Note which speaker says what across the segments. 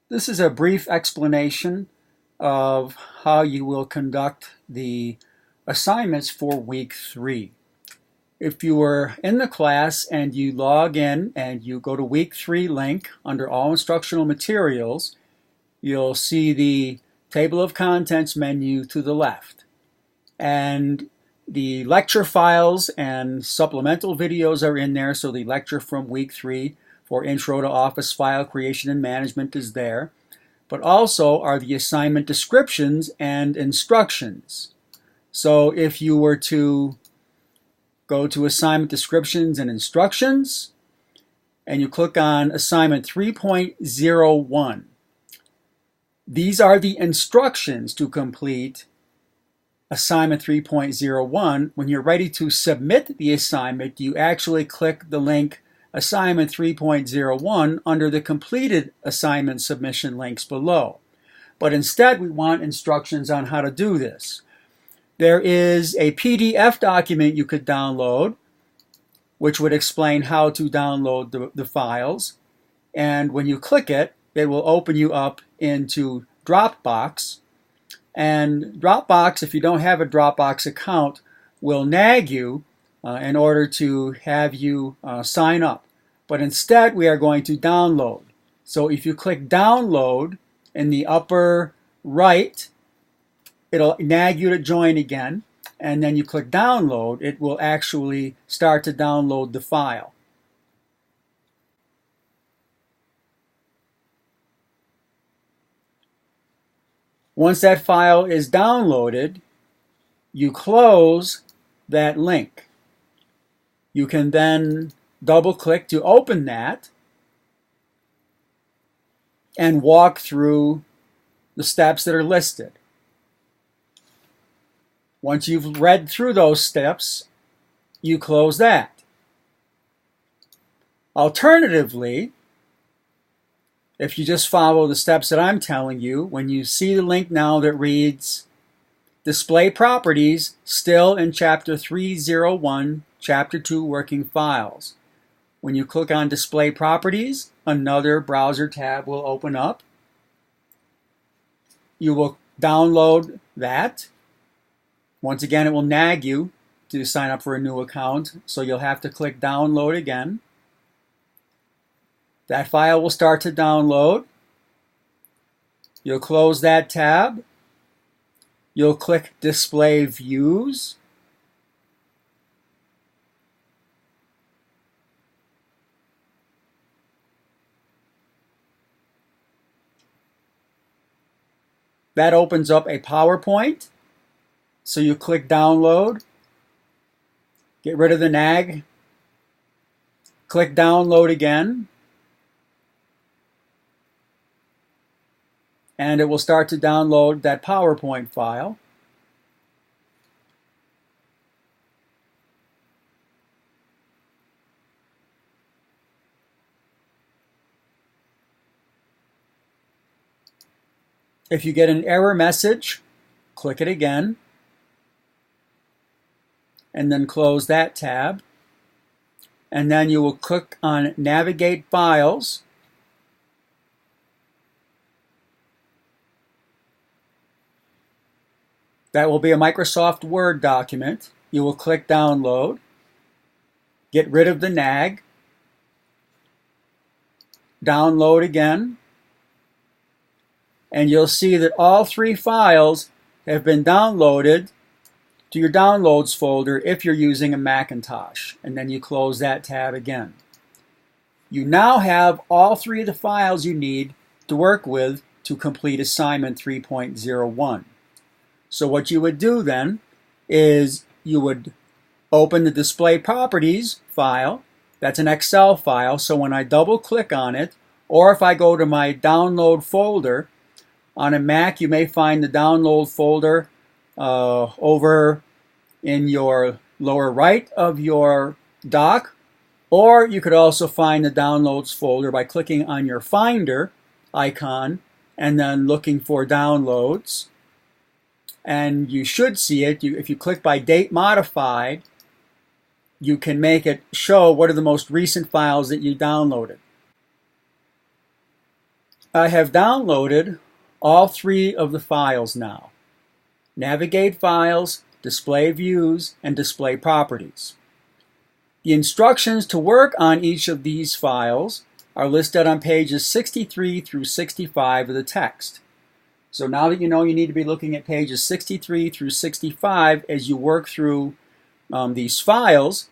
Speaker 1: This is a brief explanation of how you will conduct the assignments for week 3. If you were in the class and you log in and you go to week 3 link under all instructional materials, you'll see the table of contents menu to the left. And the lecture files and supplemental videos are in there, so the lecture from week 3 for Intro to Office File Creation and Management is there, but also are the assignment descriptions and instructions. So if you were to go to assignment descriptions and instructions, and you click on assignment 3.01, these are the instructions to complete assignment 3.01. When you're ready to submit the assignment, you actually click the link assignment 3.01 under the completed assignment submission links below. But instead, we want instructions on how to do this. There is a PDF document you could download, which would explain how to download the files. And when you click it, it will open you up into Dropbox. And Dropbox, if you don't have a Dropbox account, will nag you in order to have you sign up. But instead, we are going to download. So if you click download in the upper right, it'll nag you to join again. And then you click download, it will actually start to download the file. Once that file is downloaded, you close that link. You can then double-click to open that and walk through the steps that are listed. Once you've read through those steps, you close that. Alternatively, if you just follow the steps that I'm telling you, when you see the link now that reads Display Properties, still in Chapter 301, Chapter 2 Working Files. When you click on Display Properties, another browser tab will open up. You will download that. Once again, it will nag you to sign up for a new account, so you'll have to click Download again. That file will start to download. You'll close that tab. You'll click Display Views. That opens up a PowerPoint. So you click Download. Get rid of the nag. Click Download again. And it will start to download that PowerPoint file. If you get an error message, click it again, and then close that tab. And then you will click on Navigate Files. That will be a Microsoft Word document. You will click Download, get rid of the nag, download again, and you'll see that all 3 files have been downloaded to your Downloads folder if you're using a Macintosh. And then you close that tab again. You now have all 3 of the files you need to work with to complete assignment 3.01. So what you would do then is you would open the Display Properties file. That's an Excel file, so when I double click on it, or if I go to my download folder, on a Mac you may find the download folder over in your lower right of your dock, or you could also find the downloads folder by clicking on your Finder icon and then looking for downloads. And you should see it. If you click by date modified, you can make it show what are the most recent files that you downloaded. I have downloaded all three of the files now: Navigate Files, Display Views, and Display Properties. The instructions to work on each of these files are listed on pages 63 through 65 of the text. So now that you know, you need to be looking at pages 63 through 65 as you work through these files.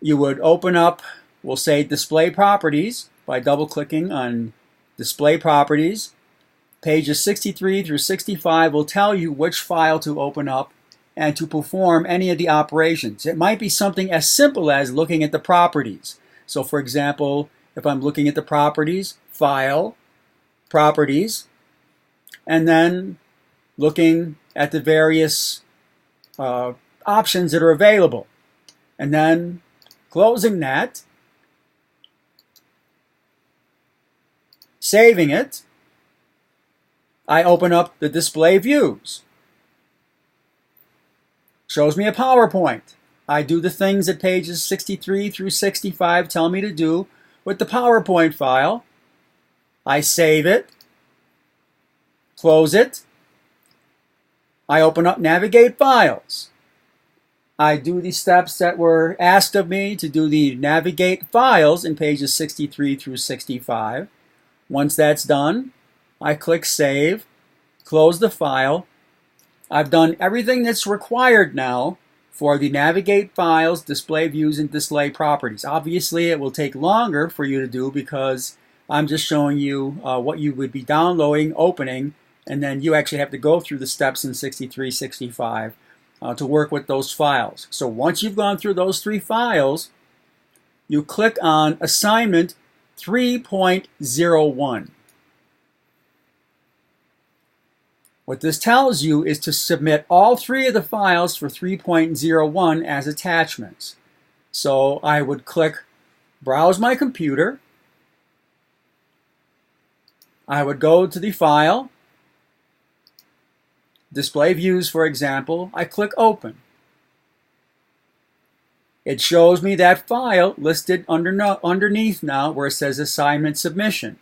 Speaker 1: You would open up, we'll say, Display Properties by double-clicking on Display Properties. Pages 63 through 65 will tell you which file to open up and to perform any of the operations. It might be something as simple as looking at the properties. So for example, if I'm looking at the properties, File, Properties, and then looking at the various options that are available, and then closing that, saving it, I open up the Display Views. Shows me a PowerPoint. I do the things that pages 63 through 65 tell me to do with the PowerPoint file. I save it, close it. I open up Navigate Files. I do the steps that were asked of me to do the Navigate Files in pages 63 through 65. Once that's done, I click Save, close the file. I've done everything that's required now for the Navigate Files, Display Views, and Display Properties. Obviously, it will take longer for you to do because I'm just showing you what you would be downloading, opening, and then you actually have to go through the steps in 63, 65 to work with those files. So once you've gone through those three files, you click on Assignment 3.01. What this tells you is to submit all three of the files for 3.01 as attachments. So I would click Browse My Computer. I would go to the file, Display Views, for example. I click Open. It shows me that file listed underneath now where it says Assignment Submission.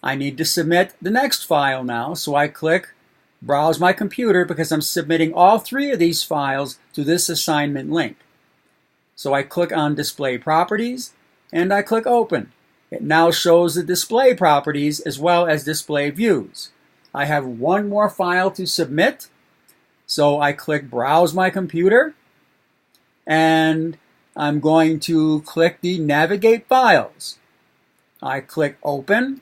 Speaker 1: I need to submit the next file now, so I click Browse My Computer because I'm submitting all three of these files to this assignment link. So I click on Display Properties and I click Open. It now shows the display properties as well as display views. I have one more file to submit, so I click Browse My Computer and I'm going to click the Navigate Files. I click Open,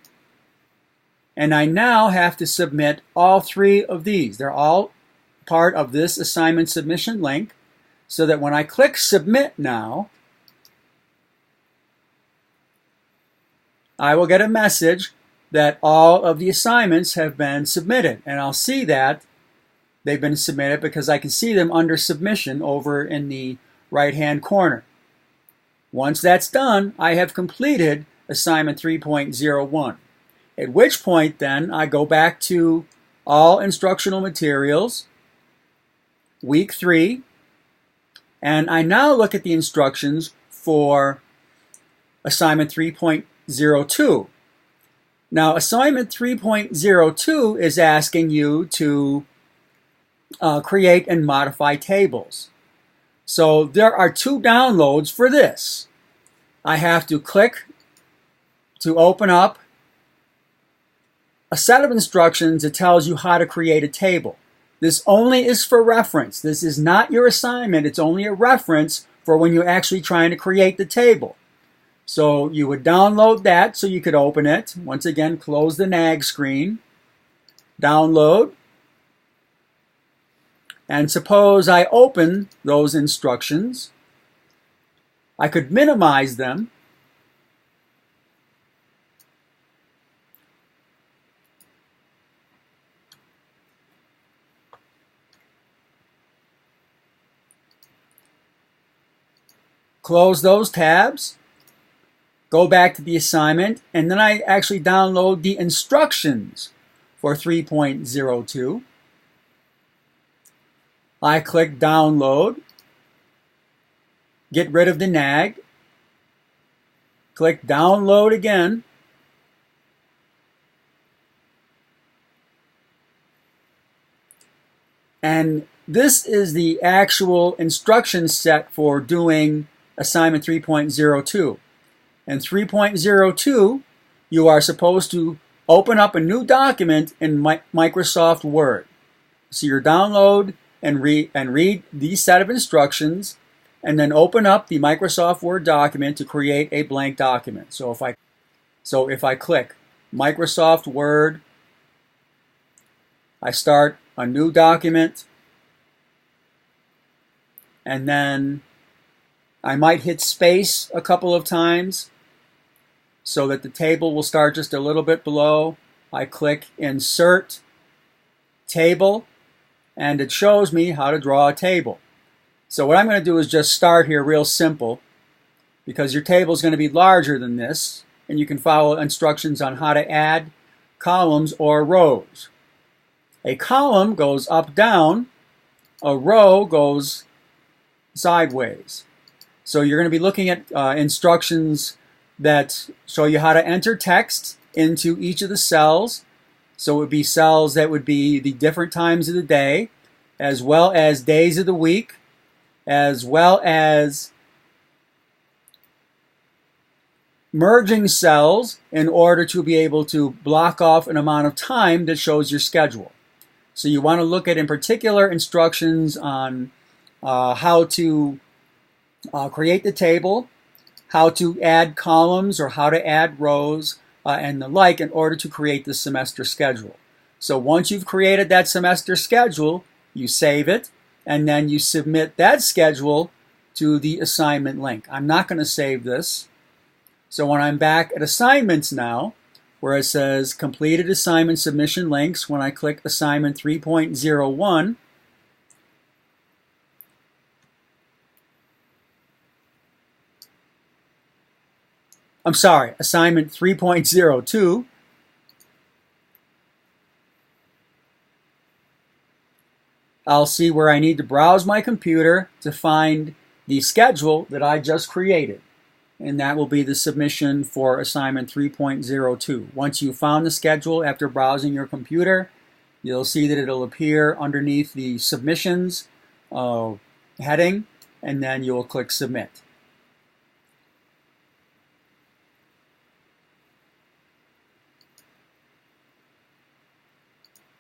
Speaker 1: and I now have to submit all three of these. They're all part of this assignment submission link, so that when I click Submit now, I will get a message that all of the assignments have been submitted. And I'll see that they've been submitted because I can see them under Submission over in the right-hand corner. Once that's done, I have completed Assignment 3.01. At which point then I go back to All Instructional Materials, Week 3, and I now look at the instructions for Assignment 3.02. Now, Assignment 3.02 is asking you to create and modify tables. So there are two downloads for this. I have to click to open up a set of instructions that tells you how to create a table. This only is for reference. This is not your assignment. It's only a reference for when you're actually trying to create the table. So you would download that so you could open it. Once again, close the NAG screen. Download. And suppose I open those instructions. I could minimize them. Close those tabs. Go back to the assignment, and then I actually download the instructions for 3.02. I click Download, get rid of the NAG, click Download again, And this is the actual instruction set for doing assignment 3.02. In 3.02, you are supposed to open up a new document in Microsoft Word. So you download and read these set of instructions, and then open up the Microsoft Word document to create a blank document. So if I click Microsoft Word, I start a new document, and then I might hit space a couple of times so that the table will start just a little bit below. I click Insert Table, and it shows me how to draw a table. So what I'm going to do is just start here real simple, because your table is going to be larger than this, and you can follow instructions on how to add columns or rows. A column goes up, down. A row goes sideways. So you're going to be looking at instructions that show you how to enter text into each of the cells. So it would be cells that would be the different times of the day, as well as days of the week, as well as merging cells in order to be able to block off an amount of time that shows your schedule. So you want to look at, in particular, instructions on how to create the table, how to add columns or how to add rows, and the like, in order to create the semester schedule. So once you've created that semester schedule, you save it, and then you submit that schedule to the assignment link. I'm not going to save this. So when I'm back at assignments now, where it says completed assignment submission links, when I click assignment 3.01, I'm sorry, assignment 3.02, I'll see where I need to browse my computer to find the schedule that I just created. And that will be the submission for assignment 3.02. Once you've found the schedule after browsing your computer, you'll see that it'll appear underneath the submissions heading, and then you'll click submit.